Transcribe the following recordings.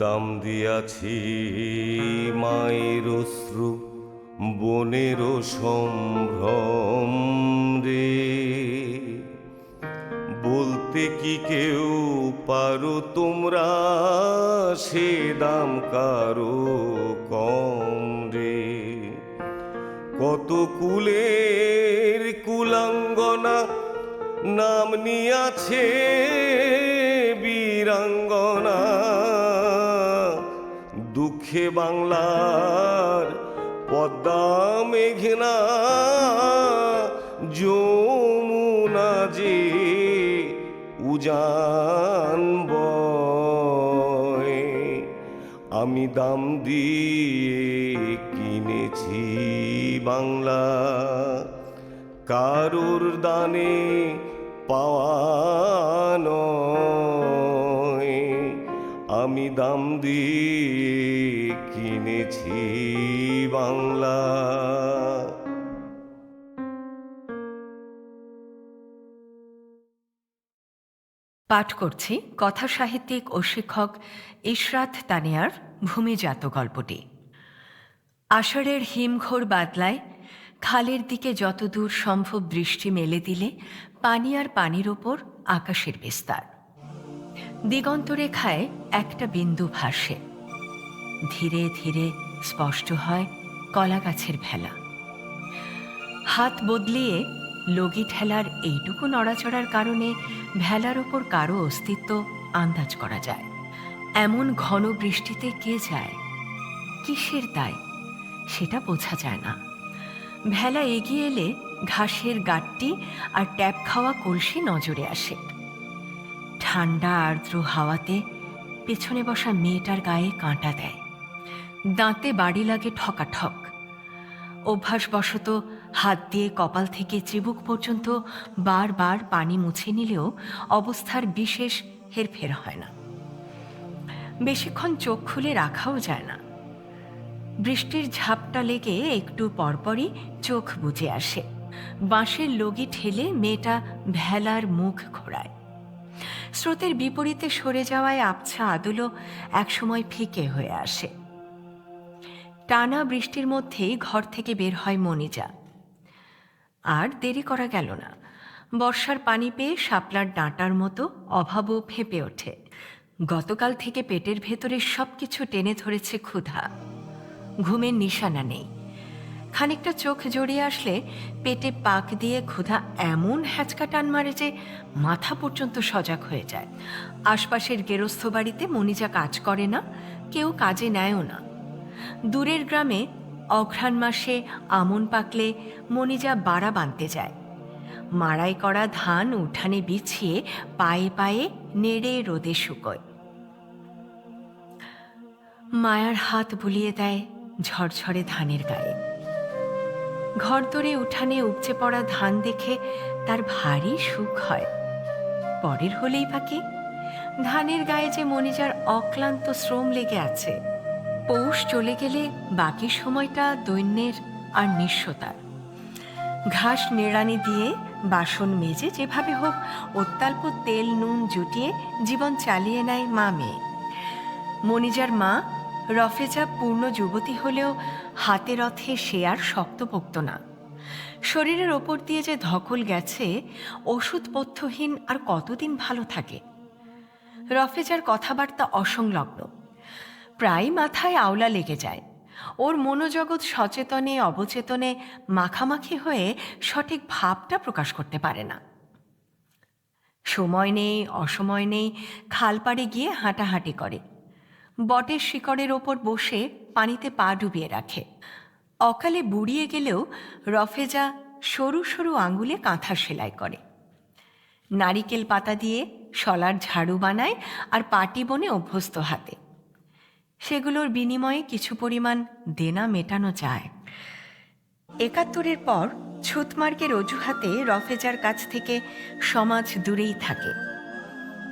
দাম দিয়াছি মায়ের অশ্রু বনের সম্ভ্রম রে, বলতে কি কেউ পারো তোমরা সে দাম কারো কম রে। কত কুলের কুলাঙ্গনা নাম নিয়াছে বীরাঙ্গনা, দুঃখে বাংলার পদ্মা মেঘনা যমুনা যে উজান বয়। আমি দাম দিয়ে কিনেছি বাংলা, কারুর দানে পাওয়া নয়। আমি দাম দিয়ে কিনেছি বাংলা। পাঠ করছি কথা সাহিত্যিক ও শিক্ষক ইশরাত তানিয়ার ভূমিজাত গল্পটি। আষাঢ়ের হিমঘোর বাদলায় খালের দিকে যতদূর সম্ভব দৃষ্টি মেলে দিলে পানি আর পানির ওপর আকাশের বিস্তার। দিগন্তরেখায় একটা বিন্দু ভাসে, ধীরে ধীরে স্পষ্ট হয় কলা গাছের ভেলা। হাত বদলিয়ে লগি ঠেলার এইটুকু নড়াচড়ার কারণে ভেলার ওপর কারো অস্তিত্ব আন্দাজ করা যায়। এমন ঘন বৃষ্টিতে কে যায়, কিসের দায়, সেটা বোঝা যায় না। ভেলা এগিয়ে এলে ঘাসের গাঁটটি আর ট্যাপ খাওয়া কলসি নজরে আসে। ঠান্ডা আর্দ্র হাওয়াতে পেছনে বসা মেয়েটার গায়ে কাঁটা দেয়, দাঁতে বাড়ি লাগে ঠকাঠক। অভ্যাসবশত হাত দিয়ে কপাল থেকে চিবুক পর্যন্ত বারবার পানি মুছে নিলেও অবস্থার বিশেষ হেরফের হয় না। বেশিক্ষণ চোখ খুলে রাখাও যায় না। বৃষ্টির ঝাপটা লেগে একটু পরপরই চোখ বুজে আসে। বাঁশের লগি ঠেলে মেয়েটা ভেলার মুখ ঘোরায়। স্রোতের বিপরীতে সরে যাওয়ায় আবছা আদলও একসময় ফিকে হয়ে আসে। টানা বৃষ্টির মধ্যেই ঘর থেকে বের হয় মনিজা। আর দেরি করা গেল না। বর্ষার পানি পেয়ে শাপলার ডাঁটার মতো অভাবও ফেঁপে ওঠে। গতকাল থেকে পেটের ভেতরে সবকিছু টেনে ধরেছে ক্ষুধা। ঘুমের নিশানা নেই। খানিকটা চোখ জড়িয়ে আসলে পেটে পাক দিয়ে ক্ষুধা এমন হ্যাঁচকা টান মারে যে মাথা পর্যন্ত সজাগ হয়ে যায়। আশপাশের গেরস্থ বাড়িতে মনিজা কাজ করে না, কেউ কাজে নেয়ও না। দূরের গ্রামে অঘ্রাণ মাসে আমন পাকলে মনিজা বাড়া বাঁধতে যায়। মাড়াই করা ধান উঠানে বিছিয়ে পায়ে পায়ে নেড়ে রোদে শুকোয়। মায়ার হাত বুলিয়ে দেয় ঝরঝরে ধানের গায়ে। ঘরদোরে উঠানে উপচে পড়া ধান দেখে তার ভারী সুখ হয়। পরের হলেই বা কি, ধানের গায়ে যে মনিজার অক্লান্ত শ্রম লেগে আছে। পৌষ চলে গেলে বাকি সময়টা দৈন্যের আর নিঃস্বতার। ঘাস নেড়ানি দিয়ে বাসন মেজে যেভাবে হোক অত্যল্প তেল নুন জুটিয়ে জীবন চালিয়ে নেয় মা মেয়ে। মনিজার মা রফেজা পূর্ণ যুবতী হলেও হাতে রথে সে আর শক্তপোক্ত না। শরীরের ওপর দিয়ে যে ধকল গেছে, ওষুধপথ্যহীন আর কতদিন ভালো থাকে। রফেজার কথাবার্তা অসংলগ্ন, প্রায় মাথায় আওলা লেগে যায়। ওর মনোজগৎ সচেতনে অবচেতনে মাখামাখি হয়ে সঠিক ভাবটা প্রকাশ করতে পারে না। সময় নেই অসময় নেই খাল পাড়ে গিয়ে হাঁটাহাঁটি করে। বটের শিকড়ের ওপর বসে পানিতে পা ডুবিয়ে রাখে। অকালে বুড়িয়ে গেলেও রফেজা সরু সরু আঙুলে কাঁথা সেলাই করে। নারিকেল পাতা দিয়ে শলার ঝাড়ু বানায় আর পাটি বনে অভ্যস্ত হাতে। সেগুলোর বিনিময়ে কিছু পরিমাণ দেনা মেটানো যায়। ৭১-এর পর ছুতমার্গের অজুহাতে রফেজার কাছ থেকে সমাজ দূরেই থাকে।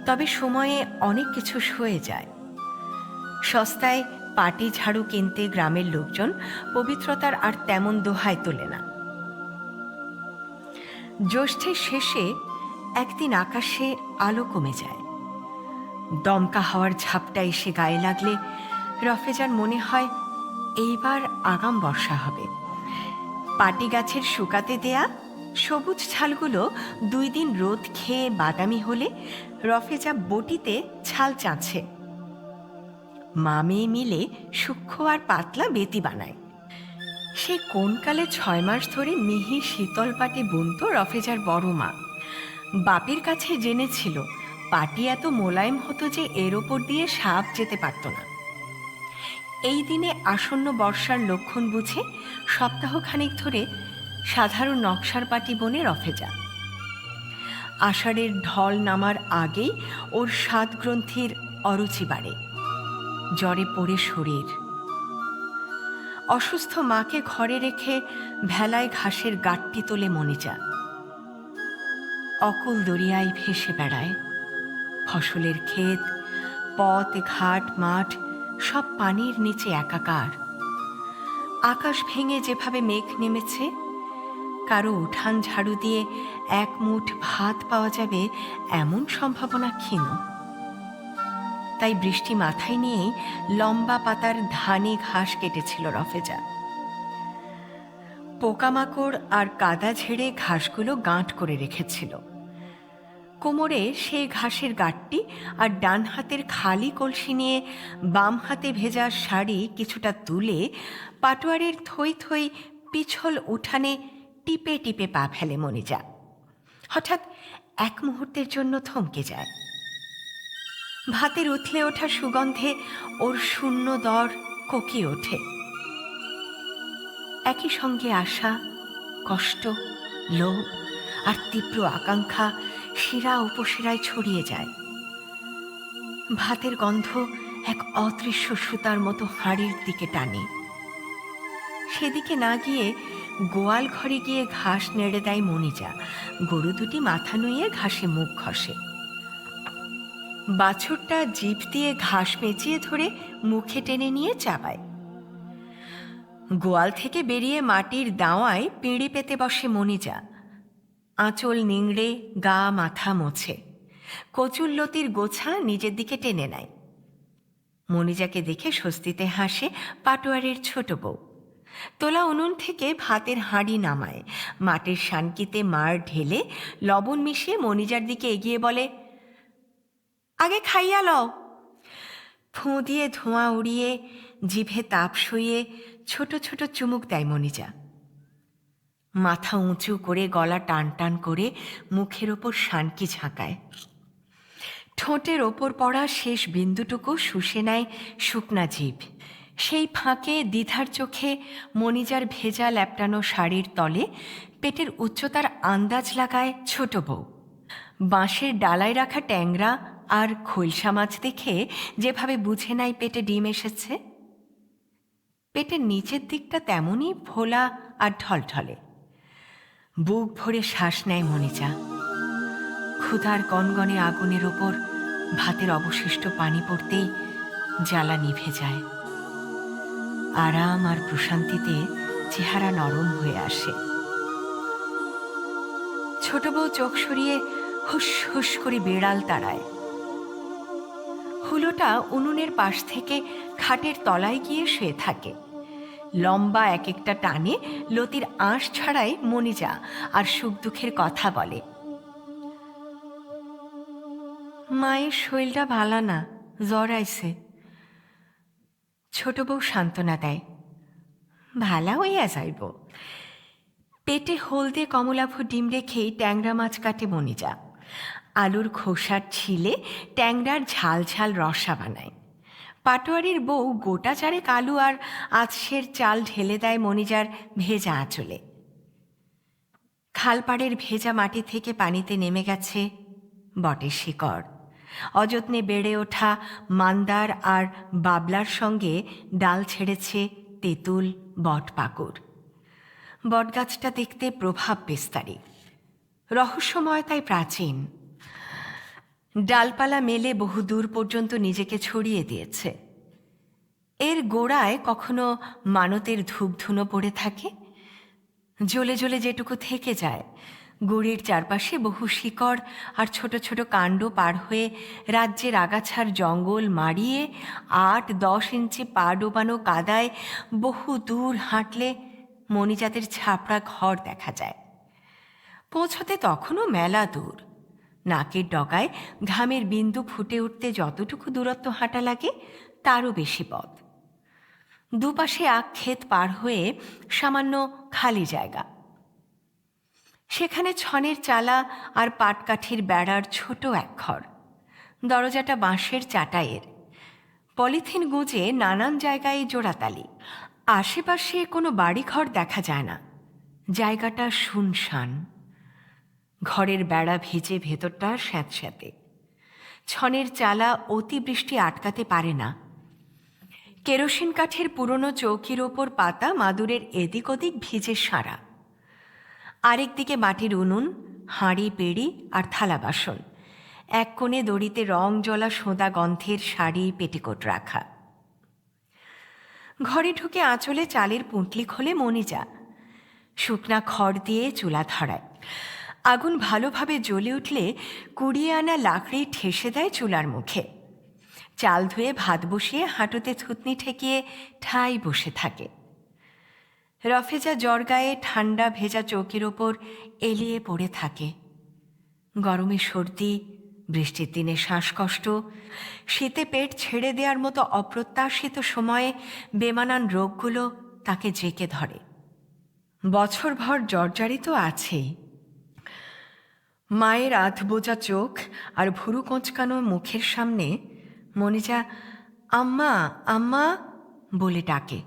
তবে সময়ে অনেক কিছু সয়ে যায়। সস্তায় পাটি ঝাড়ু কিনতে গ্রামের লোকজন পবিত্রতার আর তেমন দোহাই তোলে না। জ্যৈষ্ঠের শেষে একদিন আকাশে আলো কমে যায়। দমকা হাওয়ার ঝাপটা এসে গায়ে লাগলে রফেজার মনে হয় এইবার আগাম বর্ষা হবে। পাটি গাছের শুকাতে দেয়া সবুজ ছালগুলো 2 দিন রোদ খেয়ে বাদামি হলে রফেজা বটিতে ছাল চাঁছে। মা মেয়ে মিলে সূক্ষ্ম আর পাতলা বেতি বানায়। সে কোন কালে 6 মাস ধরে মিহি শীতল পাটি বুনত রফেজার বড় মা। বাপের কাছে জেনেছিল পাটি এত মোলায়েম হতো যে এর ওপর দিয়ে সাপ যেতে পারত না। এই দিনে আসন্ন বর্ষার লক্ষণ বুঝে সপ্তাহখানেক ধরে সাধারণ নকশার পাটি বনে রফেজা। আষাঢ়ের ঢল নামার আগেই ওর স্বাদ গ্রন্থির অরুচি বাড়ে, জ্বরে পড়ে শরীর। অসুস্থ মাকে ঘরে রেখে ভেলায় ঘাসের গাঁটটি তোলে মনিজা। অকুল দরিয়ায় ভেসে বেড়ায়। ফসলের ক্ষেত, পথ, ঘাট, মাঠ সব পানির নিচে একাকার। আকাশ ভেঙে যেভাবে মেঘ নেমেছে, কারো উঠান ঝাড়ু দিয়ে 1 মুঠ ভাত পাওয়া যাবে এমন সম্ভাবনা ক্ষীণ। তাই বৃষ্টি মাথায় নিয়েই লম্বা পাতার ধানে ঘাস কেটেছিল রফেজা। পোকামাকড় আর কাদা ঝেড়ে ঘাসগুলো গাঁট করে রেখেছিল। কোমরে সে ঘাসের গাঁটটি আর ডান হাতের খালি কলসি নিয়ে বাম হাতে ভেজা শাড়ি কিছুটা তুলে পাটোয়ারের থই থই পিছল উঠানে টিপে টিপে পা ফেলে মনিজা। হঠাৎ এক মুহূর্তের জন্য থমকে যায়। ভাতের উথলে ওঠা সুগন্ধে ওর শূন্য দর কোকিয়ে ওঠে। একই সঙ্গে আশা, কষ্ট, লোভ আর তীব্র আকাঙ্ক্ষা শিরা উপশিরায় ছড়িয়ে যায়। ভাতের গন্ধ এক অদৃশ্য সুতার মতো হাঁড়ির দিকে টানে। সেদিকে না গিয়ে গোয়াল ঘরে গিয়ে ঘাস নেড়ে দেয় মনিজা। গরু দুটি মাথা নুইয়ে ঘাসে মুখ ঘষে। বাছুরটা জিভ দিয়ে ঘাস মেঁচিয়ে ধরে মুখে টেনে নিয়ে চাবায়। গোয়াল থেকে বেরিয়ে মাটির দাওয়ায় পিঁড়ি পেতে বসে মনিজা। আঁচল নিংড়ে গা মাথা মোছে। কচুল্লতির গোছা নিজের দিকে টেনে নেয়। মনিজাকে দেখে স্বস্তিতে হাসে পাটোয়ারের ছোট বউ। তোলা উনুন থেকে ভাতের হাঁড়ি নামায়। মাটির শানকিতে মার ঢেলে লবণ মিশিয়ে মনিজার দিকে এগিয়ে বলে, আগে খাইয়া লও। ফুঁ দিয়ে ধোঁয়া উড়িয়ে জিভে তাপ সইয়ে ছোট ছোট চুমুক দেয় মনিজা। মাথা উঁচু করে গলা টান টান করে মুখের ওপর শানকি ঝাঁকায়। ঠোঁটের ওপর পড়া শেষ বিন্দুটুকু শুষে নেয় শুকনা জিভ। সেই ফাঁকে দ্বিধার চোখে মনিজার ভেজা ল্যাপটানো শাড়ির তলে পেটের উচ্চতার আন্দাজ লাগায় ছোট বউ। বাঁশের ডালায় রাখা ট্যাংরা আর খোলসা মাছ দেখে যেভাবে বুঝে নেয় পেটে ডিম এসেছে, পেটের নিচের দিকটা তেমনই ফোলা আর ঢলঢলে। বুক ভরে শ্বাস নেয় মনিজা। ক্ষুধার গনগনে আগুনের ওপর ভাতের অবশিষ্ট পানি পড়তেই জ্বালা নিভে যায়। আরাম আর প্রশান্তিতে চেহারা নরম হয়ে আসে। ছোট বউ চোখ সরিয়ে হুস হুস করে বেড়াল তাড়ায়। হুলোটা উনুনের পাশ থেকে খাটের তলায় গিয়ে শুয়ে থাকে। লম্বা এক একটা টানে লতির আঁশ ছাড়ায় মনিজা আর সুখ দুঃখের কথা বলে। মায়ের শরীরটা ভালা না, জ্বর আইছে। ছোট বউ সান্ত্বনা দেয়, ভালা হইয়া যাইব। পেটে হলদে কমলাভ ডিম রেখেই ট্যাংরা মাছ কাটে মনিজা। আলুর খোসার ছিলে ট্যাংরার ঝাল ঝাল রসা বানায়। পাটোয়ারির বউ গোটা চারেক আলু আর আতসের চাল ঢেলে দেয় মনিজার ভেজা আঁচলে। খালপাড়ের ভেজা মাটি থেকে পানিতে নেমে গেছে বটের শিকড়। অযত্নে বেড়ে ওঠা মান্দার আর বাবলার সঙ্গে ডাল ছেড়েছে তেঁতুল, বট পাকুড়। বটগাছটা দেখতে প্রভাব বিস্তারী, রহস্যময় তাই প্রাচীন। ডালপালা মেলে বহু দূর পর্যন্ত নিজেকে ছড়িয়ে দিয়েছে। এর গোড়ায় কখনো মানতের ধূপধুনো পড়ে থাকে, জ্বলে জ্বলে যেটুকু থেকে যায় গুড়ির চারপাশে বহু শিকড় আর ছোট ছোট কাণ্ড পার হয়ে রাজ্যের আগাছার জঙ্গল মাড়িয়ে 8-10 ইঞ্চি পা ডোবানো কাদায় বহু দূর হাঁটলে মণিজাতের ছাপড়া ঘর দেখা যায়। পৌঁছতে তখনও মেলা দূর। নাকের ডগায় ঘামের বিন্দু ফুটে উঠতে যতটুকু দূরত্ব হাঁটা লাগে তারও বেশি পথ। দুপাশে আখ ক্ষেত পার হয়ে সামান্য খালি জায়গা, সেখানে ছনের চালা আর পাটকাঠির বেড়ার ছোট এক ঘর। দরজাটা বাঁশের চাটাইয়ের, পলিথিন গুঁজে নানান জায়গায় জোড়াতালি। আশেপাশে কোনো বাড়িঘর দেখা যায় না, জায়গাটা শুনশান। ঘরের বেড়া ভিজে, ভেতরটা স্যাঁতস্যাঁতে। ছনের চালা অতিবৃষ্টি আটকাতে পারে না। কেরোসিন কাঠের পুরনো চৌকির ওপর পাতা মাদুরের এদিক ওদিক ভিজে সারা। আরেকদিকে মাটির উনুন, হাঁড়ি পেড়ি আর থালা বাসন। এক কোণে দড়িতে রং জ্বলা সোঁদা গন্ধের শাড়ি পেটিকোট রাখা। ঘরে ঢুকে আঁচলে চালের পুঁটলি খোলে মণিজা। শুকনা খড় দিয়ে চুলা ধরায়। আগুন ভালোভাবে জ্বলে উঠলে 20 আনা লাকড়ি ঠেসে দেয় চুলার মুখে। চাল ধুয়ে ভাত বসিয়ে হাঁটুতে থুতনি ঠেকিয়ে ঠাই বসে থাকে। রফেজা জ্বর গায়ে ঠান্ডা ভেজা চৌকির ওপর এলিয়ে পড়ে থাকে। গরমে সর্দি, বৃষ্টির দিনে শ্বাসকষ্ট, শীতে পেট ছেড়ে দেওয়ার মতো অপ্রত্যাশিত সময়ে বেমানান রোগগুলো তাকে জেঁকে ধরে। বছরভর জর্জরিত আছেই। মায়ের আধবোজা চোখ আর ভুরু কোঁচকানো মুখের সামনে মণিজা আম্মা আম্মা বলে ডাকে।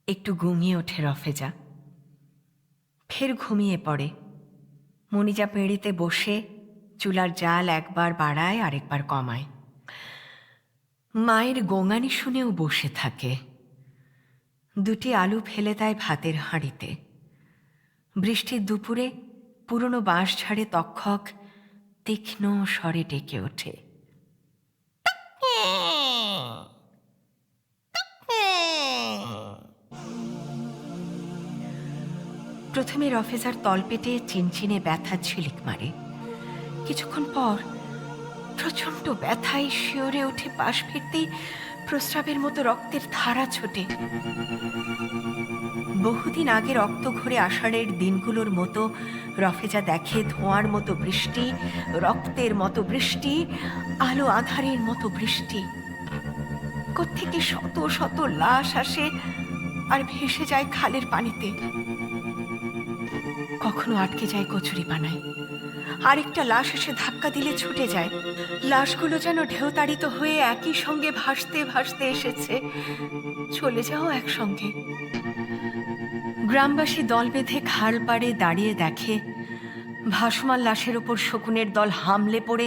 একটু ঘুমিয়ে ওঠে রফেজা, ফের ঘুমিয়ে পড়ে। মণিজা পেঁড়িতে বসে চুলার জাল একবার বাড়ায় আরেকবার কমায়। মায়ের গোঙানি শুনেও বসে থাকে। 2টি আলু ফেলে দেয় ভাতের হাঁড়িতে। বৃষ্টির দুপুরে পুরনো বাঁশঝাড়ে তক্ষক তীক্ষ্ণ স্বরে ডেকে ওঠে। প্রথমে রফেজার তলপেটে চিনচিনে ব্যথা ঝিলিক মারে। কিছুক্ষণ পর প্রচণ্ড ব্যথায় শিওরে উঠে পাশ ফিরতেই প্রস্রাবের মতো রক্তের ধারা ছোটে। বহুদিন আগে রক্ত ঘুরে আষাঢ়ের দিনগুলোর মতো রফেজা দেখে ধোঁয়ার মতো বৃষ্টি, রক্তের মতো বৃষ্টি, আলো আধারের মতো বৃষ্টি। কোত্থেকে শত শত লাশ আসে আর ভেসে যায় খালের পানিতে। কখনো আটকে যায় কচুরি পানায়, আরেকটা লাশ এসে ধাক্কা দিলে ছুটে যায়। লাশগুলো যেন ঢেউতাড়িত হয়ে একই সঙ্গে ভাসতে ভাসতে এসেছে, চলে যাও একসঙ্গে। গ্রামবাসী দল বেঁধে খাল পাড়ে দাঁড়িয়ে দেখে ভাসমান লাশের ওপর শকুনের দল হামলে পড়ে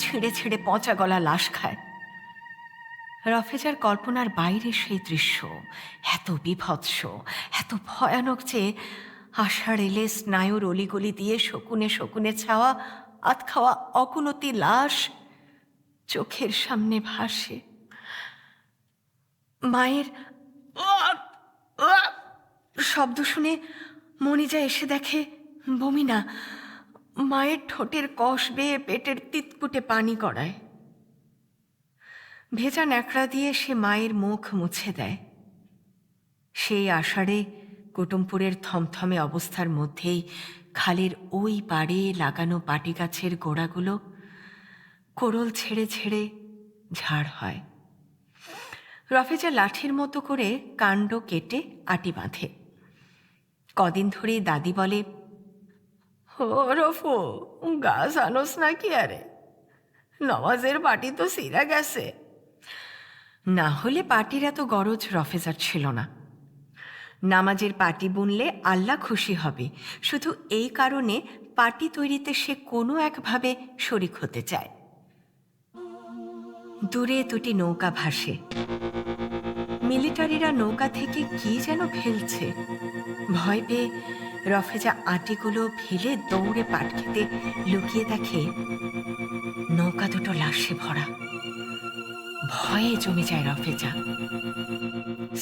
ছিঁড়ে ছিঁড়ে পচা গলা লাশ খায়। রফেজার কল্পনার বাইরে সেই দৃশ্য এত বিভৎস, এত ভয়ানক যে আষাঢ় এলে স্নায়ুর অলিগলি দিয়ে শকুনে শকুনে ছাওয়া আধখাওয়া অকুনতি লাশ চোখের সামনে ভাসে। মায়ের শব্দ শুনে মণিজা এসে দেখে বমি না, মায়ের ঠোঁটের কষ বেয়ে পেটের তিতকুটে পানি গড়ায়। ভেজা ন্যাকড়া দিয়ে সে মায়ের মুখ মুছে দেয়। সেই আষাঢ়ে কুটুমপুরের থমথমে অবস্থার মধ্যেই খালের ওই পাড়ে লাগানো পাটি গাছের গোড়াগুলো কোড়ল ছেড়ে ছেড়ে ঝাড় হয়। রফেজা লাঠির মতো করে কাণ্ড কেটে আটি বাঁধে। কদিন ধরেই দাদি বলে, ও রফু, গাছ আনোস নাকি? আরে নওয়াজের পাটি তো সিরা গেছে। না হলে পাটির এত গরজ রফেজার ছিল না। নামাজের পাটি বুনলে আল্লাহ খুশি হবে, শুধু এই কারণে পাটি তৈরিতে সে কোনো একভাবে শরিক হতে চায়। দূরে 2টি নৌকা ভাসে। মিলিটারিরা নৌকা থেকে কি যেন ফেলছে। ভয় পেয়ে রফেজা আটিগুলো ফেলে দৌড়ে পাট খেতে লুকিয়ে দেখে নৌকা দুটো লাশে ভরা। ভয়ে জমে যায় রফেজা,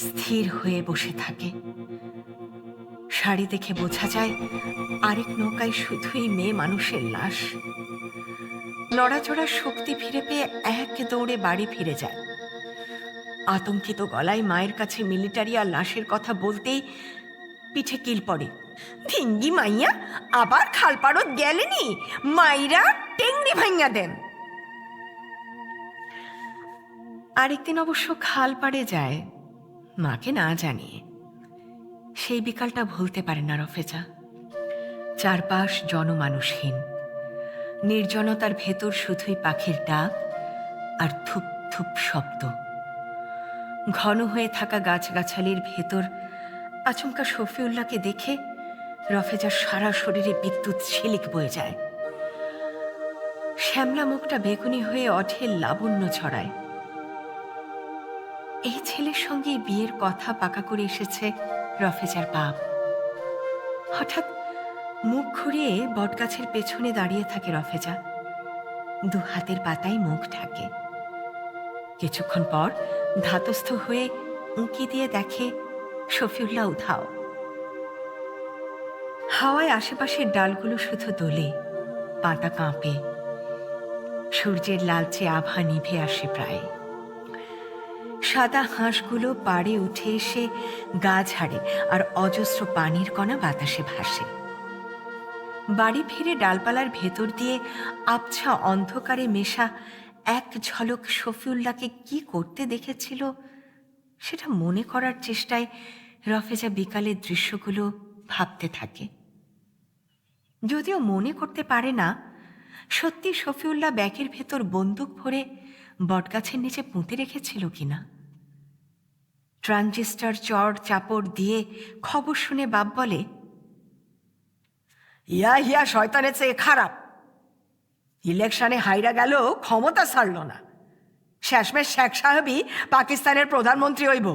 স্থির হয়ে বসে থাকে। শাড়ি দেখে বোঝা যায় আরেক নৌকায় শুধুই মেয়ে মানুষের লাশ। নড়াচড়ার শক্তি ফিরে পেয়ে এক দৌড়ে বাড়ি ফিরে যায়। আতঙ্কিত গলায় মায়ের কাছে মিলিটারি আর লাশের কথা বলতেই পিঠে কিল পড়ে। ধিঙ্গি মাইয়া আবার খালপাড়ত গেলেনি, মাইরা টেংরি ভাইয়া দেন। আরেকদিন অবশ্য খালপাড়ে যায়, মাকে না জানিয়ে। সেই বিকালটা ভুলতে পারে না রফেজা। চারপাশ জনমানুষহীন, নির্জনতার ভেতর শুধুই পাখির ডাক আর থুপ থুপ শব্দ। ঘন হয়ে থাকা গাছগাছালির ভেতর আচমকা শফিউল্লাহকে দেখে রফেজার সারা শরীরে বিদ্যুৎ ঝিলিক বয়ে যায়। শ্যামলা মুখটা বেগুনি হয়ে অঢেল লাবণ্য ছড়ায়। এই ছেলের সঙ্গে বিয়ের কথা পাকা করে এসেছে রফেজার বাপ। হঠাৎ মুখ ঘুরিয়ে বটগাছের পেছনে দাঁড়িয়ে থাকে রফেজা, দু হাতের পাতায় মুখ ঢাকে। কিছুক্ষণ পর ধাতস্থ হয়ে উঁকি দিয়ে দেখে শফিউল্লাহ উধাও। হাওয়ায় আশেপাশের ডালগুলো শুধু দোলে, পাতা কাঁপে। সূর্যের লালচে আভা নিভে আসে প্রায়। সাদা হাঁসগুলো পাড়ে উঠে এসে গা ঝাড়ে আর অজস্র পানির কণা বাতাসে ভাসে। বাড়ি ফিরে ডালপালার ভেতর দিয়ে আবছা অন্ধকারে মেশা এক ঝলক শফিউল্লাহকে কি করতে দেখেছিল সেটা মনে করার চেষ্টায় রফেজা বিকালের দৃশ্যগুলো ভাবতে থাকে। যদিও মনে করতে পারে না সত্যি শফিউল্লাহ ব্যাগের ভেতর বন্দুক ভরে বটগাছের নিচে পুঁতে রেখেছিল কিনা। ট্রানজিস্টার চড় চাপড় দিয়ে খবর শুনে বাপ বলে, ইয়া হিয়া শয়তানের চেয়ে খারাপ। ইলেকশনে হাইরা গেল, ক্ষমতা ছাড়ল না, শেষমেশ শেখ সাহেবই পাকিস্তানের প্রধানমন্ত্রী হইব।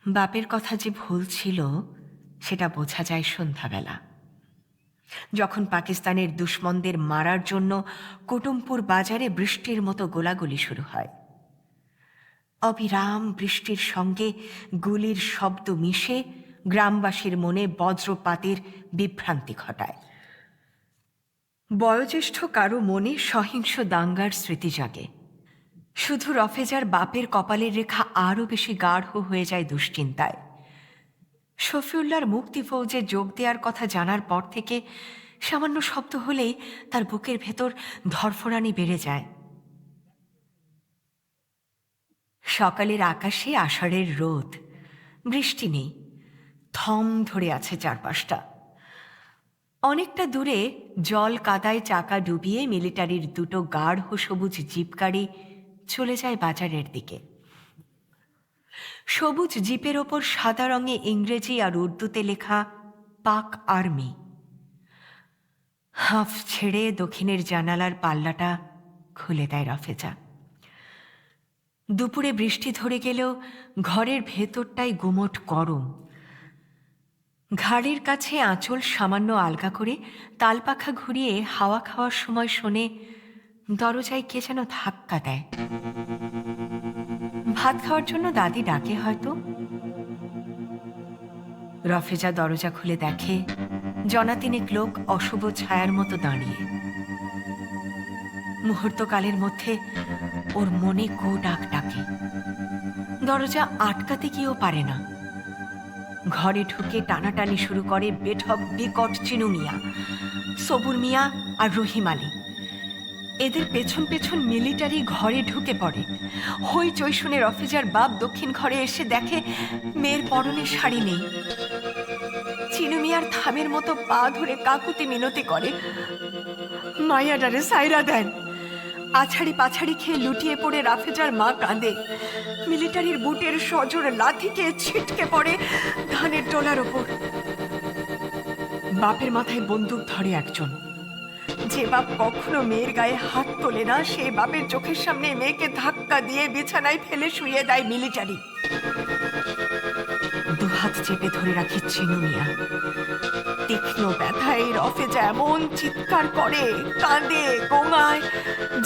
বাপের কথা যে ভুল ছিল সেটা বোঝা যায় সন্ধ্যাবেলা, যখন পাকিস্তানের দুশ্মনদের মারার জন্য কুটুমপুর বাজারে বৃষ্টির মতো গোলাগুলি শুরু হয়। অবিরাম বৃষ্টির সঙ্গে গুলির শব্দ মিশে গ্রামবাসীর মনে বজ্রপাতের বিভ্রান্তি ঘটায়। বয়োজ্যেষ্ঠ কারো মনে সহিংস দাঙ্গার স্মৃতি জাগে। শুধু রফেজার বাপের কপালের রেখা আরও বেশি গাঢ় হয়ে যায় দুশ্চিন্তায়। শফিউল্লাহর মুক্তি ফৌজে যোগ দেওয়ার কথা জানার পর থেকে সামান্য শব্দ হলেই তার বুকের ভেতর ধরফরানি বেড়ে যায়। সকালের আকাশে আষাঢ়ের রোদ, বৃষ্টি নেই, থম ধরে আছে চারপাশটা। অনেকটা দূরে জল কাদায় চাকা ডুবিয়ে মিলিটারির দুটো গাঢ় সবুজ জিপ গাড়ি চলে যায় বাজারের দিকে। সবুজ জিপের ওপর সাদা রঙে ইংরেজি আর উর্দুতে লেখা পাক আর্মি। হাঁফ ছেড়ে দক্ষিণের জানালার পাল্লাটা খুলে দেয় রফেজা। দুপুরে বৃষ্টি ধরে গেলেও ঘরের ভেতরটাই গুমোট গরম। ঘাড়ের কাছে আঁচল সামান্য আলগা করে তালপাখা ঘুরিয়ে হাওয়া খাওয়ার সময় শোনে দরজায় কে যেন ধাক্কা দেয়। ভাত খাওয়ার জন্য দাদি ডাকে হয়তো। রফেজা দরজা খুলে দেখে জনাতিনেক লোক অশুভ ছায়ার মতো দাঁড়িয়ে। মুহূর্তকালের মধ্যে ওর মনে কো ডাক ডাকে। দরজা আটকাতে গিয়েও পারে না। ঘরে ঢুকে টানাটানি শুরু করে বেঠক বিকট চিনু মিয়া, সবুর মিয়া আর রহিম আলী। এদের পেছন পেছন মিলিটারি ঘরে ঢুকে পড়ে। হইচই শুনে রফেজার বাপ দক্ষিণ ঘরে এসে দেখে মেয়ের পরনে শাড়ি নেই। চিনু মিয়ার থামের মতো পা ধরে কাকুতি মিনতি করে, মাইয়াডারে সাইরা দেন। আছাড়ি পাছাড়ি খেয়ে লুটিয়ে পড়ে রাফেজার মা কাঁদে। মিলিটারির বুটের সজোর লাথিকে ছিটকে পড়ে ধানের টোলার ওপর। বাপের মাথায় বন্দুক ধরে একজন। যে বাপ কখনো মেয়ের গায়ে হাত তোলে না, সে বাপের চোখের সামনে মেয়েকে ধাক্কা দিয়ে বিছানায় ফেলে শুইয়ে দেয় মিলিটারি। দুহাত চেপে ধরে রাখে চিনু মিয়া। তীক্ষ্ণ ব্যথায় রফেজা এমন চিৎকার করে, কাঁদে, গোঙায়,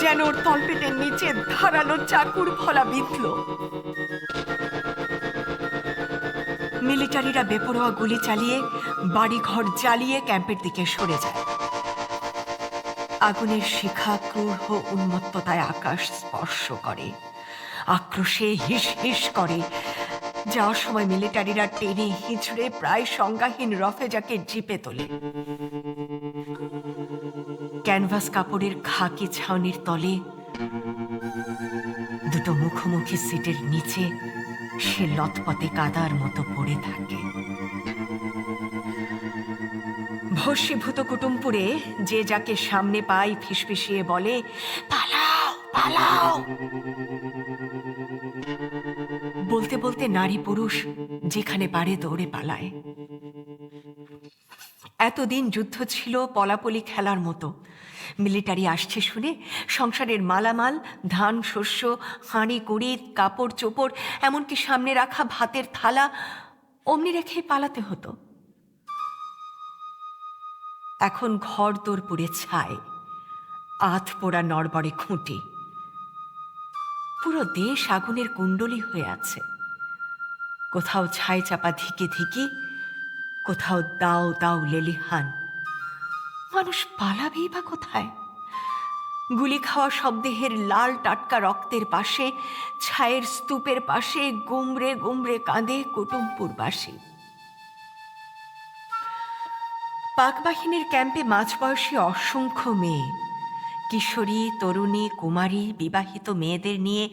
যেন ওর তলপেটের নিচে ধারালো চাকুর ফলা বিঁধল। মিলিটারিরা বেপরোয়া গুলি চালিয়ে বাড়িঘর জ্বালিয়ে ক্যাম্পের দিকে সরে যায়। আগুনের শিখা ক্রূর উন্মত্ততায় আকাশ স্পর্শ করে, আক্রোশে হিস হিস করে। যাওয়ার সময় মিলিটারিরা টেনে হিঁচড়ে প্রায় সংজ্ঞাহীন রফেজাকে জিপে তোলে। ক্যানভাস কাপড়ের খাকি ছাউনির তলে দুটো মুখোমুখি সিটের নিচে সে লতপতে কাদার মতো পড়ে থাকে। ভস্মীভূত কুটুমপুরে যে যাকে সামনে পায় ফিসফিসিয়ে বলে, পালাও পালাও। বলতে বলতে নারী পুরুষ যেখানে পারে দৌড়ে পালায়। এতদিন যুদ্ধ ছিল পলাপলি খেলার মতো। মিলিটারি আসছে শুনে সংসারের মালামাল, ধান শস্য, হাঁড়ি কুড়ি, কাপড় চোপড়, এমনকি সামনে রাখা ভাতের থালা অমনি রেখেই পালাতে হতো। এখন ঘর দোর পুড়ে ছাই, আধ পোড়া নড়বড়ে খুঁটি। পুরো দেশ আগুনের কুণ্ডলী হয়ে আছে। কোথাও ছাই চাপা ধিকি ধিকি, কোথাও দাও দাও লেলিহান। মানুষ পালাবেই বা কোথায়? গুলি খাওয়া শবদেহের লাল টাটকা রক্তের পাশে, ছায়ের স্তূপের পাশে গুমরে গুমরে কাঁদে কুটুমপুরবাসী। পাক বাহিনীর ক্যাম্পে মাঝবয়সী অসংখ্য মেয়ে, কিশোরী, তরুণী, কুমারী, বিবাহিত মেয়েদের নিয়ে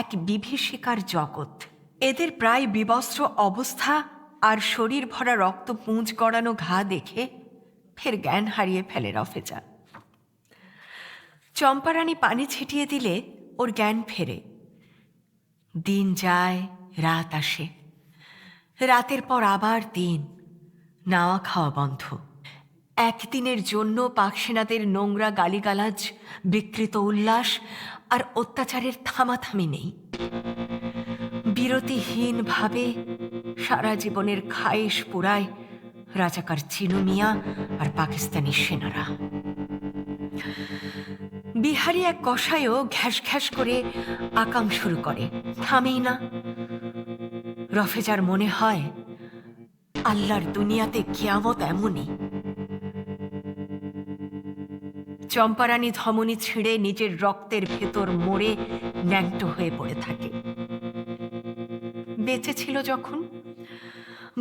এক বিভীষিকার জগৎ। এদের প্রায় বিবস্ত্র অবস্থা আর শরীর ভরা রক্ত পুঁজ গড়ানো ঘা দেখে ফের জ্ঞান হারিয়ে ফেলে রফেজা। চম্পারানী পানি ছিটিয়ে দিলে ওর জ্ঞান ফেরে। দিন যায়, রাত আসে, রাতের পর আবার দিন। নাওয়া খাওয়া বন্ধ। একদিনের জন্য পাক সেনাদের নোংরা গালিগালাজ, বিকৃত উল্লাস আর অত্যাচারের থামাথামি নেই। বিরতিহীনভাবে সারা জীবনের খায়েশ পুরায় রাজাকার চিনু মিয়া আর পাকিস্তানি সেনারা। বিহারি এক কসাইও ঘ্যাস ঘ্যাস করে আকাম শুরু করে, থামেই না। রফেজার মনে হয় আল্লাহর দুনিয়াতে কিয়ামত এমনই। চম্পারানী ধমনী ছিঁড়ে নিজের রক্তের ভেতর মরে ন্যাংটো হয়ে পড়ে থাকে। বেঁচে ছিল যখন,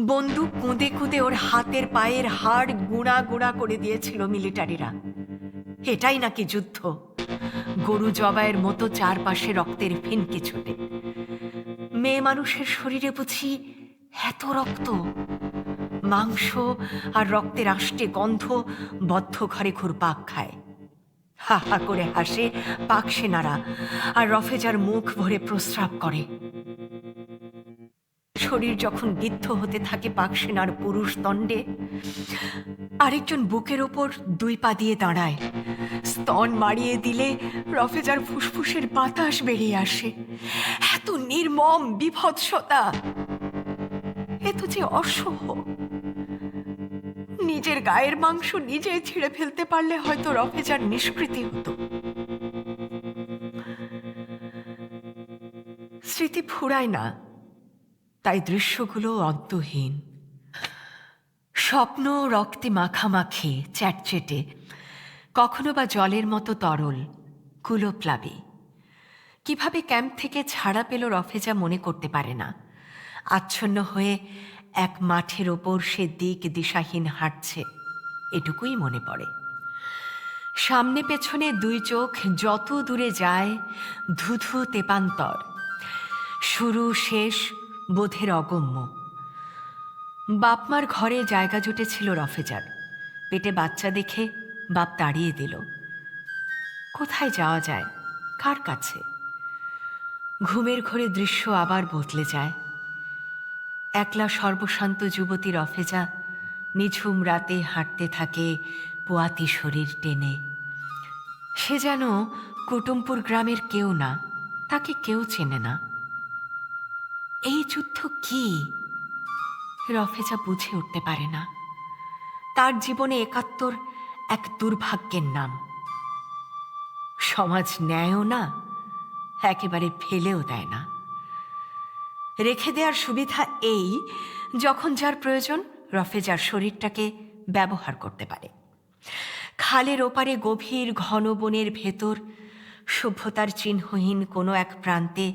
বন্দুক কুঁদে কুঁদে ওর হাতের পায়ের হাড় গুঁড়া গুঁড়া করে দিয়েছিল মিলিটারিরা। এটাই নাকি যুদ্ধ? গরু জবাইয়ের মতো চারপাশে রক্তের ফিনকি ছোটে। মেয়ে মানুষের শরীরে বুঝি এত রক্ত? মাংস আর রক্তের আষ্টে গন্ধ বদ্ধ ঘরে ঘুরপাক খায়। হা হা করে হাসে পাক সেনারা, আর রফেজার মুখ ভরে প্রস্রাব করে। শরীর যখন বিদ্ধ হতে থাকে পাক সেনার পুরুষ দণ্ডে, আরেকজন বুকের ওপর দুই পা দিয়ে দাঁড়ায়। স্তন মারিয়ে দিলে রফেজার ফুসফুসের বাতাস বেরিয়ে আসে। এত নির্মম বিভৎসতা, এ তো যে অসহ্য। নিজের গায়ের মাংস নিজেই ছিঁড়ে ফেলতে পারলে হয়তো রফেজার নিষ্কৃতি হতো। স্মৃতি ফুরায় না, তাই দৃশ্যগুলো অন্তহীন। স্বপ্ন রক্তে মাখামাখি, চ্যাটচেটে, কখনো বা জলের মতো তরল, কুলোপ্লাবী। কিভাবে ক্যাম্প থেকে ছাড়া পেল রফেজা মনে করতে পারে না। আচ্ছন্ন হয়ে এক মাঠের ওপর সে দিক দিশাহীন হাঁটছে, এটুকুই মনে পড়ে। সামনে পেছনে দুই চোখ যত দূরে যায় ধুধু তেপান্তর, শুরু শেষ বোধের অগম্য। বাপমার ঘরে জায়গা জুটেছিল রফেজার। পেটে বাচ্চা দেখে বাপ তাড়িয়ে দিল। কোথায় যাওয়া যায়, কার কাছে? ঘুমের ঘোরে দৃশ্য আবার বদলে যায়। একলা সর্বশান্ত যুবতী রফেজা নিঝুম রাতে হাঁটতে থাকে পোয়াতি শরীর টেনে। সে যেন কুটুমপুর গ্রামের কেউ না, তাকে কেউ চেনে না। এই যুদ্ধ কি রফেজা বুঝে উঠতে পারে না। তার জীবনে ৭১ এক দুর্ভাগ্যের নাম। সমাজ ন্যায়ও না, একেবারে ফেলেও দেয় না। রেখে দেওয়ার সুবিধা এই, যখন যার প্রয়োজন রফেজার শরীরটাকে ব্যবহার করতে পারে। খালের ওপারে গভীর ঘন বনের ভেতর সভ্যতার চিহ্নহীন কোনো এক প্রান্তে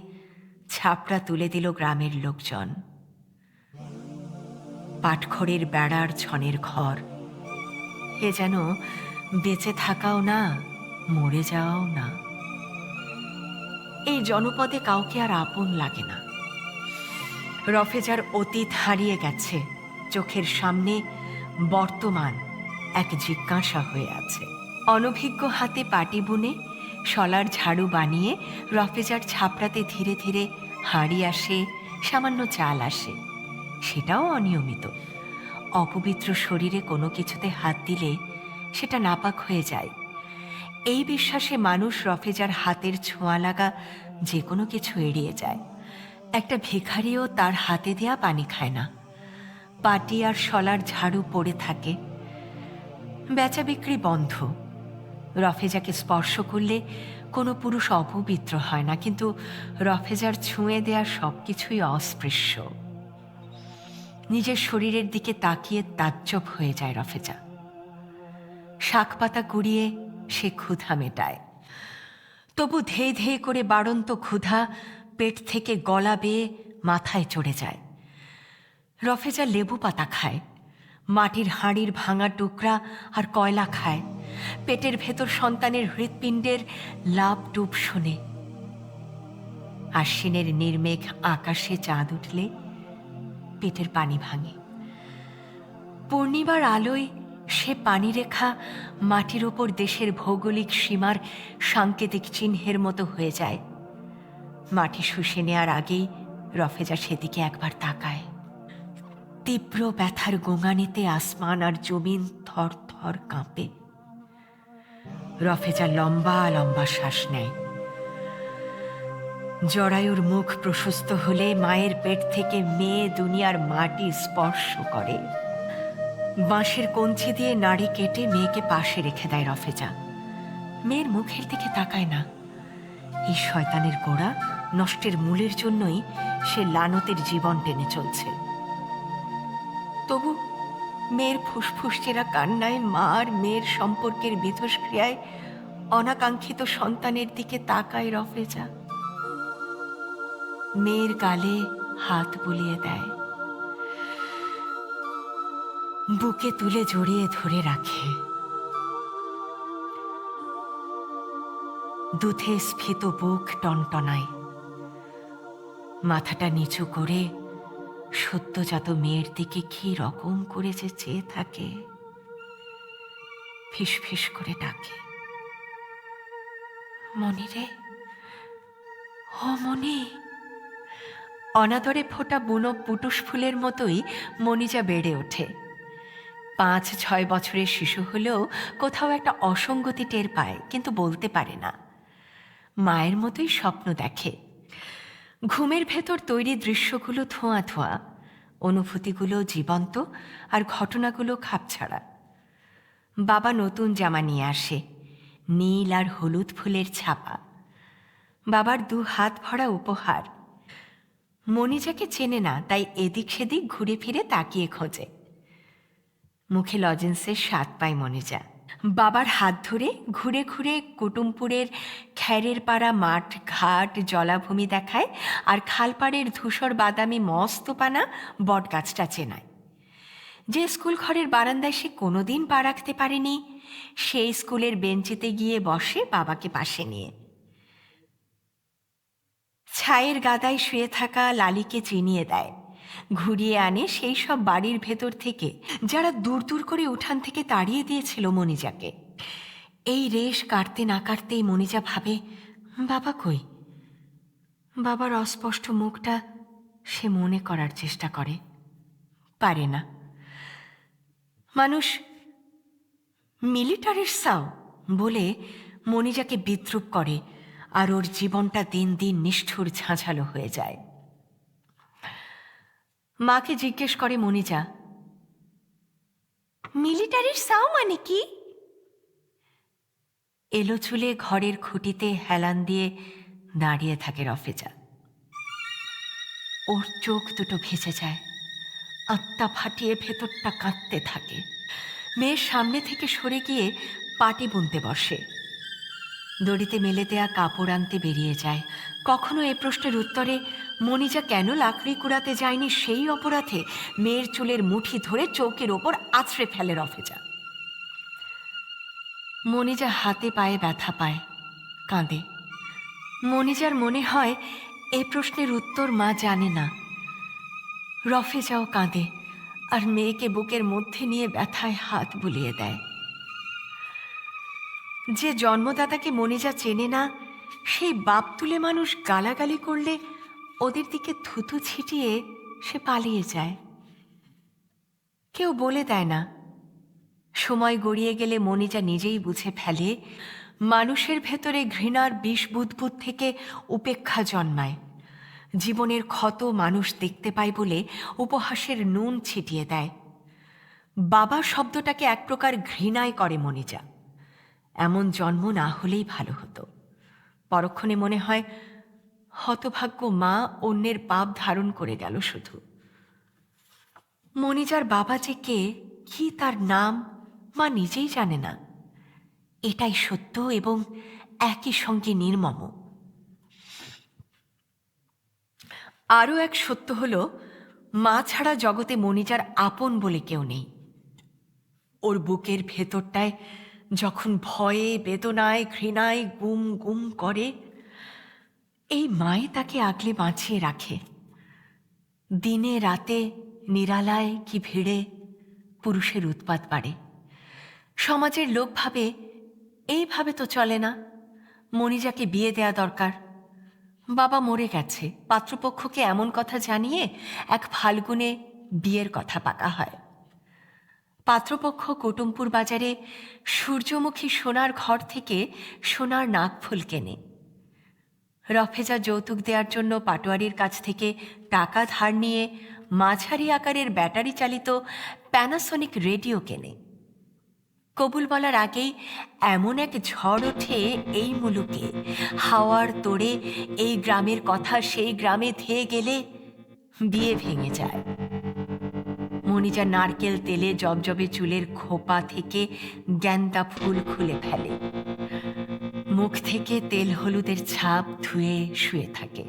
ছাপড়া তুলে দিল গ্রামের লোকজন। পাটখড়ের বেড়ার ছনের ঘর, এ যেন বেঁচে থাকাও না, মরে যাওয়াও না। এই জনপদে কাউকে আর আপন লাগে না। রফেজার অতীত হারিয়ে গেছে, চোখের সামনে বর্তমান এক জিজ্ঞাসা হয়ে আছে। অনভিজ্ঞ হাতে পাটি বুনে শলার ঝাড়ু বানিয়ে রফেজার ছাপড়াতে ধীরে ধীরে হাঁড়ি আসে, সামান্য চাল আসে, সেটাও অনিয়মিত। অপবিত্র শরীরে কোনো কিছুতে হাত দিলে সেটা নাপাক হয়ে যায়। এই বিশ্বাসে মানুষ রফেজার হাতের ছোঁয়া লাগা যে কোনো কিছু এড়িয়ে যায়। একটা ভিখারিও তার হাতে দেয়া পানি খায় না। পাটি আর শলার ঝাড়ু পড়ে থাকে। বেচা বিক্রি বন্ধ। রফেজাকে স্পর্শ করলে কোনো পুরুষ অপবিত্র হয় না, কিন্তু রফেজার ছুঁয়ে দেয়া সব কিছুই অস্পৃশ্য। নিজের শরীরের দিকে তাকিয়ে তাজ্জব হয়ে যায় রফেজা। শাকপাতা কুড়িয়ে সে ক্ষুধা মেটায়, তবু ধেয়ে ধেয়ে করে বাড়ন্ত ক্ষুধা পেট থেকে গলা বেয়ে মাথায় চড়ে যায়। রফেজা লেবু পাতা খায়, মাটির হাঁড়ির ভাঙা টুকরা আর কয়লা খায়, পেটের ভেতর সন্তানের হৃৎপিণ্ডের লাভ ডুব শোনে। আশ্বিনের নির্মেঘ আকাশে চাঁদ উঠলে পেটের পানি ভাঙে। পূর্ণিমার আলোয় সে পানিরেখা মাটির ওপর দেশের ভৌগোলিক সীমার সাংকেতিক চিহ্নের মতো হয়ে যায়। মাটি শুষে নেয়ার আগেই রফেজা সেদিকে একবার তাকায়। তীব্র ব্যথার গোঙানিতে আসমান আর জমিন থর থর কাঁপে। রফেজা লম্বা লম্বা শ্বাস নেয়। জরায়ুর মুখ প্রশস্ত হলে মায়ের পেট থেকে মেয়ে দুনিয়ার মাটি স্পর্শ করে। বাঁশের কঞ্চি দিয়ে নাড়ি কেটে মেয়েকে পাশে রেখে দেয় রফেজা। মেয়ের মুখের দিকে তাকায় না। এই শয়তানের গোড়া নষ্টের মূলের জন্যই সে লানতের জীবন টেনে চলছে। তবু মেয়ের ফুসফুস চেরা কান্নায়, মা আর মেয়ের সম্পর্কের মিথস্ক্রিয়ায় অনাকাঙ্ক্ষিত সন্তানের দিকে তাকায় রফেজা। মেয়ের গালে হাত বুলিয়ে দেয়, বুকে তুলে জড়িয়ে ধরে রাখে। দুধে স্ফীত বুক টনটনায়। মাথাটা নিচু করে সদ্যজাত মেয়ের দিকে কি রকম করে যে চেয়ে থাকে। ফিস ফিস করে ডাকে, মনি রে, ও মনি। অনাদরে ফোটা বুনো পুটুস ফুলের মতোই মনিজা বেড়ে ওঠে। 5-6 বছরের শিশু হলেও কোথাও একটা অসঙ্গতি টের পায়, কিন্তু বলতে পারে না। মায়ের মতোই স্বপ্ন দেখে। ঘুমের ভেতর তৈরি দৃশ্যগুলো ধোঁয়া ধোঁয়া, অনুভূতিগুলো জীবন্ত আর ঘটনাগুলো খাপছাড়া। বাবা নতুন জামা নিয়ে আসে, নীল আর হলুদ ফুলের ছাপা। বাবার 2 হাত ভরা উপহার। মনিজাকে চেনে না, তাই এদিক সেদিক ঘুরে ফিরে তাকিয়ে খোঁজে। মুখে লজেন্সের স্বাদ পায় মনিজা। বাবার হাত ধরে ঘুরে ঘুরে কুটুমপুরের খ্যারের পাড়া মাঠ ঘাট জলাভূমি দেখায়, আর খালপাড়ের ধূসর বাদামি মস্তপানা বটগাছটা চেনায়। যে স্কুল ঘরের বারান্দায় সে কোনোদিন পা রাখতে পারেনি, সেই স্কুলের বেঞ্চিতে গিয়ে বসে বাবাকে পাশে নিয়ে। ছায়ের গাদায় শুয়ে থাকা লালিকে চিনিয়ে দেয়, ঘুরিয়ে আনে সেই সব বাড়ির ভেতর থেকে যারা দূর দূর করে উঠান থেকে তাড়িয়ে দিয়েছিল মনিজাকে। এই রেশ কাটতে না কাটতেই মনিজা ভাবে, বাবা কই? বাবার অস্পষ্ট মুখটা সে মনে করার চেষ্টা করে, পারে না। মানুষ মিলিটারির সাও বলে মনিজাকে বিদ্রূপ করে, আর ওর জীবনটা দিন দিন নিষ্ঠুর ঝাঁঝালো হয়ে যায়। মাকে জিজ্ঞেস করে মনিজা, মিলিটারির সাও মানে কি? এলো চুলে ঘরের খুঁটিতে হেলান দিয়ে দাঁড়িয়ে থাকে রফেজা। ওর চোখ দুটো ভেসে যায়, আত্মা ফাটিয়ে ভেতরটা কাঁদতে থাকে। মেয়ের সামনে থেকে সরে গিয়ে পাটি বুনতে বসে। দড়িতে মেলে দেয়া কাপড় আনতে বেরিয়ে যায়। কখনো এ প্রশ্নের উত্তরে মণিজা কেন লাকড়ি কুড়াতে যায়নি সেই অপরাধে মেয়ের চুলের মুঠি ধরে চৌকির ওপর আছড়ে ফেলে রফেজা। মণিজা হাতে পায়ে ব্যথা পায়, কাঁদে। মণিজার মনে হয় এ প্রশ্নের উত্তর মা জানে না। রফেজাও কাঁদে আর মেয়েকে বুকের মধ্যে নিয়ে ব্যথায় হাত বুলিয়ে দেয়। যে জন্মদাতাকে মণিজা চেনে না, সেই বাপ তুলে মানুষ গালাগালি করলে ওদের দিকে থুতু ছিটিয়ে সে পালিয়ে যায়। কেউ বলে দেয় না। সময় গড়িয়ে গেলে মণিজা নিজেই বুঝে ফেলে মানুষের ভেতরে ঘৃণার বিষ বুদবুদ থেকে উপেক্ষা জন্মায়। জীবনের ক্ষত মানুষ দেখতে পায় বলে উপহাসের নুন ছিটিয়ে দেয়। বাবা শব্দটাকে এক প্রকার ঘৃণায় করে মণিজা। এমন জন্ম না হলেই ভালো হতো। পরক্ষণে মনে হয় হতভাগ্য মা অন্যের পাপ ধারণ করে গেল শুধু। মণিজার বাবা যে কে, কি তার নাম, মা নিজেই জানে না। এটাই সত্য এবং একই সঙ্গে নির্মম। আরও এক সত্য হল, মা ছাড়া জগতে মণিজার আপন বলে কেউ নেই। ওর বুকের ভেতরটায় যখন ভয়ে, বেদনায়, ঘৃণায় গুম গুম করে, এই মাই তাকে আগলে বাঁচিয়ে রাখে। দিনে রাতে, নিরালায় কি ভিড়ে পুরুষের উৎপাত বাড়ে। সমাজের লোক ভাবে এইভাবে তো চলে না, মণিজাকে বিয়ে দেয়া দরকার। বাবা মরে গেছে, পাত্রপক্ষকে এমন কথা জানিয়ে এক ফাল্গুনে বিয়ের কথা পাকা হয়। পাত্রপক্ষ কুটুমপুর বাজারে সূর্যমুখী সোনার ঘর থেকে সোনার নাকফুল কেনে। রফেজা যৌতুক দেওয়ার জন্য পাটোয়ারির কাছ থেকে টাকা ধার নিয়ে মাঝারি আকারের ব্যাটারি চালিত প্যানাসোনিক রেডিও কেনে। কবুল বলার আগেই এমন এক ঝড় ওঠে এই মুলুকে, হাওয়ার তোড়ে এই গ্রামের কথা সেই গ্রামে ধেয়ে গেলে বিয়ে ভেঙে যায়। মণিজা নারকেল তেলে জবজবে চুলের খোপা থেকে গ্যান্দা ফুল খুলে ফেলে। মুখ থেকে তেল হলুদের ছাপ ধুয়ে শুয়ে থাকে।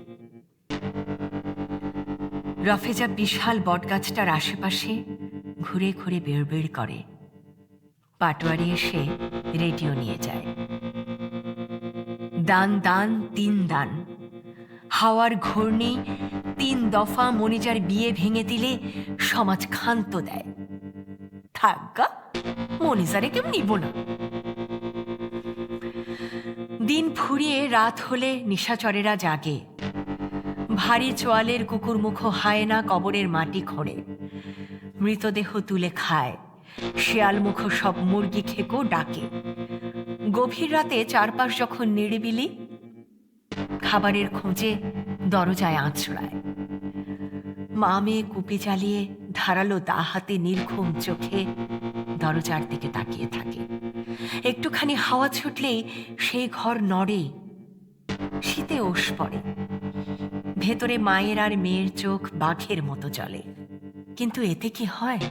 রফেজা বিশাল বটগাছটার আশেপাশে ঘুরে ঘুরে বেড় করে। পাটোয়ারি এসে রেডিও নিয়ে যায়। দান দান 3 দান, হাওয়ার ঘূর্ণি 3 দফা মণিজার বিয়ে ভেঙে দিলে সমাজ ক্ষান্ত দেয়। থাকা মণিজারে কেউ নিব না। দিন ফুরিয়ে রাত হলে নিশাচরেরা জাগে। ভারী চোয়ালের কুকুরমুখ হায়না কবরের মাটি খোঁড়ে, মৃতদেহ তুলে খায়। শেয়ালমুখ সব মুরগি খেকো ডাকে। গভীর রাতে চারপাশ যখন নিরিবিলি, খাবারের খোঁজে দরজায় আঁচড়ায়। মা মেয়ে কুপি জ্বালিয়ে ধারালো দা হাতে নির্ঘুম চোখে দরজার দিকে তাকিয়ে থাকে। একটুখানি হাওয়া ছুটলেই সেই ঘর নড়ে, শীতে ওষ পড়ে। ভেতরে মায়ের আর মেয়ের চোখ বাঘের মতো জ্বলে। কিন্তু এতে কি হয়?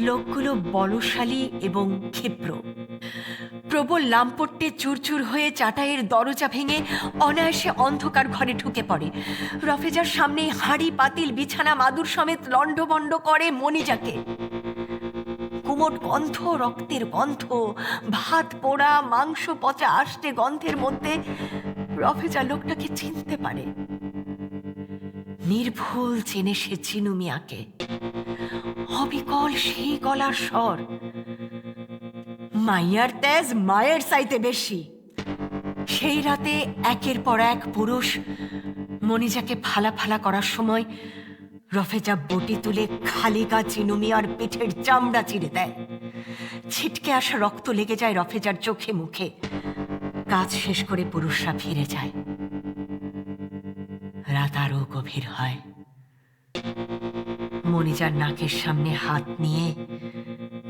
লোকগুলো বলশালী এবং ক্ষিপ্র। প্রবল লাম্পট্যে চুরচুর হয়ে চাটাইয়ের দরজা ভেঙে অনায়াসে অন্ধকার ঘরে ঢুকে পড়ে। রফেজার সামনেই হাঁড়ি পাতিল বিছানা মাদুর সমেত লণ্ডভণ্ড করে মণিজাকে। কুমোট গন্ধ, রক্তের গন্ধ, ভাত পোড়া, মাংস পচা আষ্টে গন্ধের মধ্যে রফেজা লোকটাকে চিনতে পারে। নির্ভুল চেনে সে চিনু মিয়াকে। অবিকল সেই গলার স্বর। মাইয়ার তেজ মায়ের চাইতে বেশি। সেই রাতে একের পর এক পুরুষ মণিজাকে ফালা ফালা করার সময় রফেজা বটি তুলে খালি গা চিনু মিয়ার পিঠের চামড়া চিড়ে দেয়। ছিটকে আসা রক্ত লেগে যায় রফেজার চোখে মুখে। কাজ শেষ করে পুরুষরা ফিরে যায়। রাত আরো গভীর হয়। মণিজার নাকের সামনে হাত নিয়ে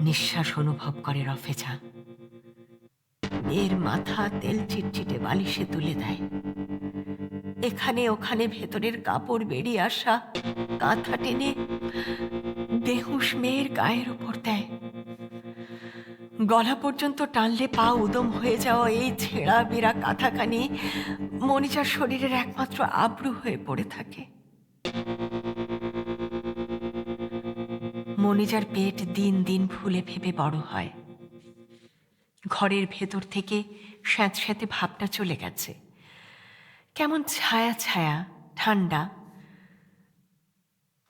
নিঃশ্বাস অনুভব করে রফেজা। মেয়ের মাথা তেল চিটচিটে বালিশে তুলে দেয়। এখানে ওখানে ভেতরের কাপড় বেরিয়ে আসা কাঁথা টেনে বেহুশ মেয়ের গায়ের উপর দেয়। গলা পর্যন্ত টানলে পা উদম হয়ে যাওয়া এই ছেঁড়া বেড়া কাঁথাখানি মনিজার শরীরের একমাত্র আব্রু হয়ে পড়ে থাকে। মনিজার পেট দিন দিন ফুলে ফেপে বড় হয়। ঘরের ভেতর থেকে স্যাঁতস্যাঁতে ভাবটা চলে গেছে। কেমন ছায়া ছায়া, ঠান্ডা।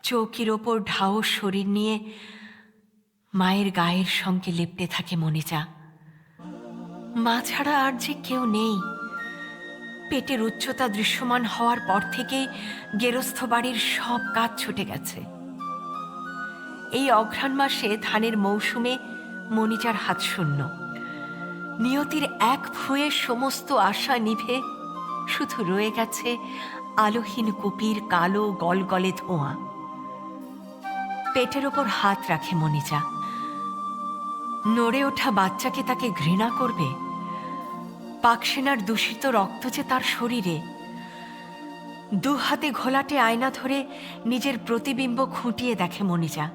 চৌকির ওপর ঢাও শরীর নিয়ে মায়ের গায়ের সঙ্গে লেপ্টে থাকে মনিজা। মা ছাড়া আর যে কেউ নেই। পেটের উচ্চতা দৃশ্যমান হওয়ার পর থেকেই গেরস্থ বাড়ির সব কাজ ছুটে গেছে। এই অঘ্রাণ মাসে ধানের মৌসুমে মনিজার হাত শূন্য। নিয়তির এক ভুঁয়ে সমস্ত আশা নিভে শুধু রয়ে গেছে আলোহীন কুপির কালো গলগলে ধোঁয়া। পেটের ওপর হাত রাখে মনিজা। নড়ে ওঠা বাচ্চাকে তাকে ঘৃণা করবে? পাকসেনার দূষিত রক্ত যে তার শরীরে। দু হাতে ঘোলাটে আয়না ধরে নিজের প্রতিবিম্ব খুঁটিয়ে দেখে মনিজা।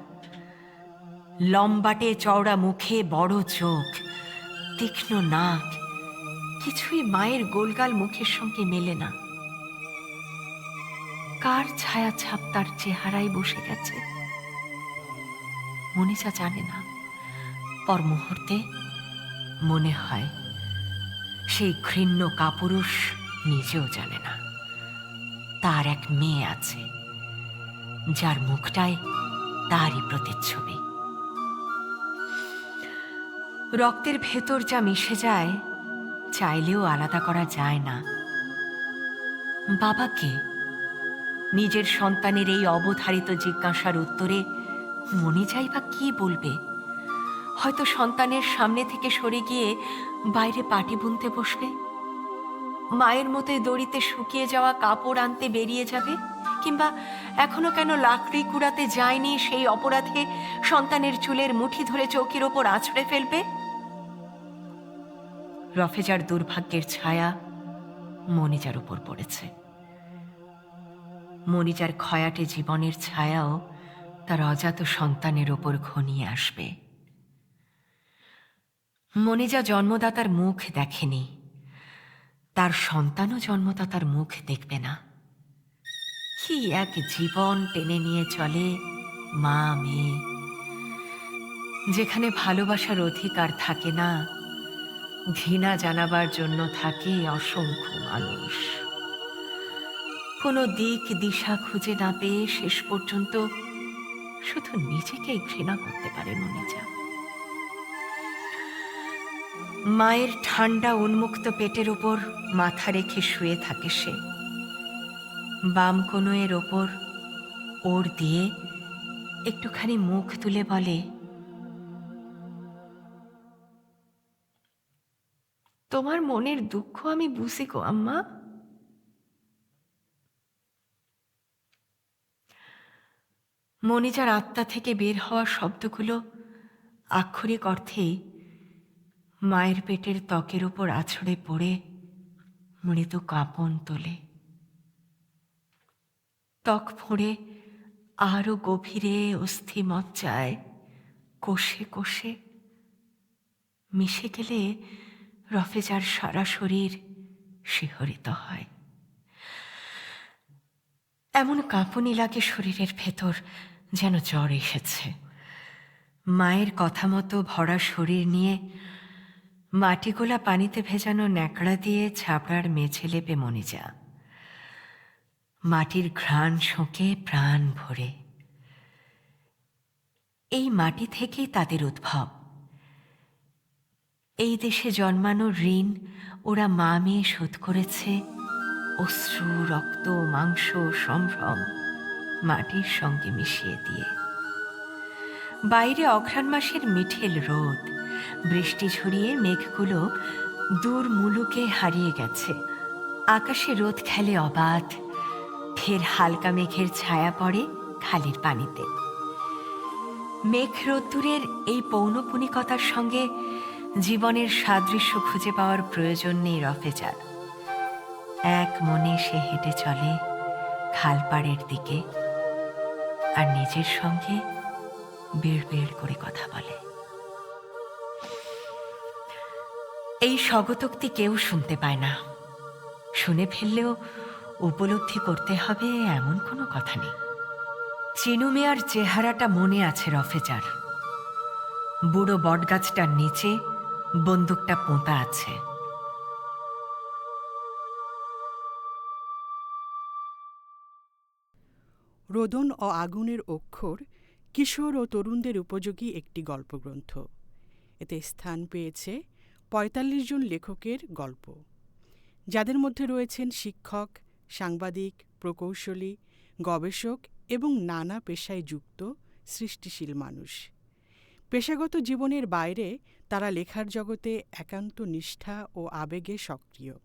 লম্বাটে চওড়া মুখে বড় চোখ, তীক্ষ্ণ নাক, কিছুই মায়ের গোলগাল মুখের সঙ্গে মেলে না। কার ছায়া ছাপ তার চেহারায় বসে গেছে মনিজা জানে না। পর মুহূর্তে মনে হয় সেই ঘৃণ্য কাপুরুষ নিজেও জানে না তার এক মেয়ে আছে, যার মুখটায় তারই প্রতিচ্ছবি। রক্তের ভেতর যা মিশে যায় চাইলেও আলাদা করা যায় না। বাবাকে নিজের সন্তানের এই অবধারিত জিজ্ঞাসার উত্তরে মনিজাই বা কি বলবে? হয়তো সন্তানের সামনে থেকে সরে গিয়ে বাইরে পাটি বুনতে বসবে, মায়ের মতোই দড়িতে শুকিয়ে যাওয়া কাপড় আনতে বেরিয়ে যাবে, কিংবা এখনো কেন লাকড়ি কুড়াতে যায়নি সেই অপরাধে সন্তানের চুলের মুঠি ধরে চৌকির ওপর আছড়ে ফেলবে। রফেজার দুর্ভাগ্যের ছায়া মনিজার উপর পড়েছে। মনিজার খয়াটে জীবনের ছায়াও তার অজাত সন্তানের ওপর ঘনিয়ে আসবে। মনিজা জন্মদাতার মুখ দেখেনি, তার সন্তানও জন্মদাতার মুখ দেখবে না। কি এক জীবন টেনে নিয়ে চলে মা মেয়ে, যেখানে ভালোবাসার অধিকার থাকে না, ঘৃণা জানাবার জন্য থাকে অসংখ্য মানুষ। কোনো দিক দিশা খুঁজে না পেয়ে শেষ পর্যন্ত শুধু নিজেকেই ঘৃণা করতে পারে মনিজা। মায়ের ঠান্ডা উন্মুক্ত পেটের ওপর মাথা রেখে শুয়ে থাকে সে। বাম কনুয়ের ওপর ওড় দিয়ে একটুখানি মুখ তুলে বলে, তোমার মনের দুঃখ আমি বুঝি গো আম্মা। মনিজার আত্মা থেকে বের হওয়া শব্দগুলো আক্ষরিক অর্থেই মায়ের পেটের ত্বকের উপর আছড়ে পড়ে মৃদু কাঁপন তোলে। ত্বক ফুঁড়ে আরো গভীরে অস্থি মজ্জায় কোষে কোষে মিশে গেলে রফেজার সারা শরীর শিহরিত হয়। এমন কাঁপুনি লাগে শরীরের ভেতর, যেন জ্বর এসেছে। মায়ের কথা মতো ভরা শরীর নিয়ে মাটিগোলা পানিতে ভেজানো ন্যাকড়া দিয়ে ছাপড়ার মেঝে লেপে মনিজা। মাটির ঘ্রাণ শোকে প্রাণ ভরে। এই মাটি থেকেই তাদের উদ্ভব। এই দেশে জন্মানোর ঋণ ওরা মা মেয়ে শোধ করেছে অশ্রু, রক্ত, মাংস, সম্ভ্রম মাটির সঙ্গে মিশিয়ে দিয়ে। বাইরে অঘ্রাণ মাসের মিঠেল রোদ, বৃষ্টি ঝরিয়ে মেঘগুলো দূর মুলুকে হারিয়ে গেছে। আকাশে রোদ খেলে অবাধ, ফের হালকা মেঘের ছায়া পড়ে খালির পানিতে। মেঘ রোদ্দুরের এই পৌনপুনিকতার সঙ্গে জীবনের সাদৃশ্য খুঁজে পাওয়ার প্রয়োজন নেই রফেজার। এক মনে সে হেঁটে চলে খালপাড়ের দিকে, আর নিজের সঙ্গে বেড় বেড় করে কথা বলে। এই স্বগতোক্তি কেউ শুনতে পায় না, শুনে ফেললেও উপলব্ধি করতে হবে এমন কোনো কথা নেই। চিনু মিয়ার চেহারাটা মনে আছে রফেজার। বুড়ো বটগাছটার নিচে বন্দুকটা পোঁতা আছে। রোদন ও আগুনের অক্ষর কিশোর ও তরুণদের উপযোগী একটি গল্পগ্রন্থ। এতে স্থান পেয়েছে ৪৫ জন লেখকের গল্প, যাদের মধ্যে রয়েছেন শিক্ষক, সাংবাদিক, প্রকৌশলী, গবেষক এবং নানা পেশায় যুক্ত সৃষ্টিশীল মানুষ। পেশাগত জীবনের বাইরে তারা লেখার জগতে একান্ত নিষ্ঠা ও আবেগে সক্রিয়।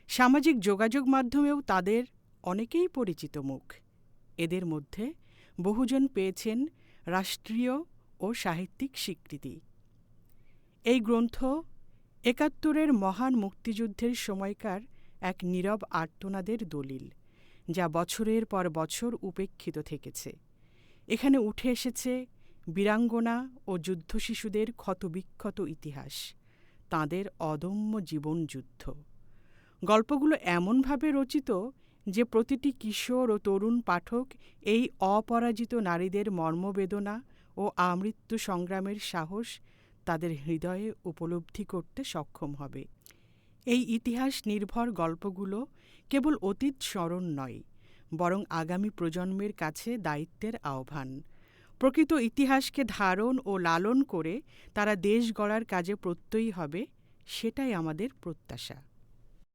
সামাজিক যোগাযোগ মাধ্যমেও তাদের অনেকেই পরিচিত মুখ। এদের মধ্যে বহুজন পেয়েছেন রাষ্ট্রীয় ও সাহিত্যিক স্বীকৃতি। এই গ্রন্থ ৭১-এর মহান মুক্তিযুদ্ধের সময়কার এক নীরব আর্তনাদের দলিল, যা বছরের পর বছর উপেক্ষিত থেকেছে। এখানে উঠে এসেছে বীরাঙ্গনা ও যুদ্ধশিশুদের ক্ষতবিক্ষত ইতিহাস, তাঁদের অদম্য জীবনযুদ্ধ। গল্পগুলো এমনভাবে রচিত যে প্রতিটি কিশোর ও তরুণ পাঠক এই অপরাজিত নারীদের মর্মবেদনা ও আমৃত্যু সংগ্রামের সাহস তাদের হৃদয়ে উপলব্ধি করতে সক্ষম হবে। এই ইতিহাস নির্ভর গল্পগুলো কেবল অতীত স্মরণ নয়, বরং আগামী প্রজন্মের কাছে দায়িত্বের আহ্বান। প্রকৃত ইতিহাসকে ধারণ ও লালন করে তারা দেশ গড়ার কাজে প্রত্যয়ী হবে, সেটাই আমাদের প্রত্যাশা।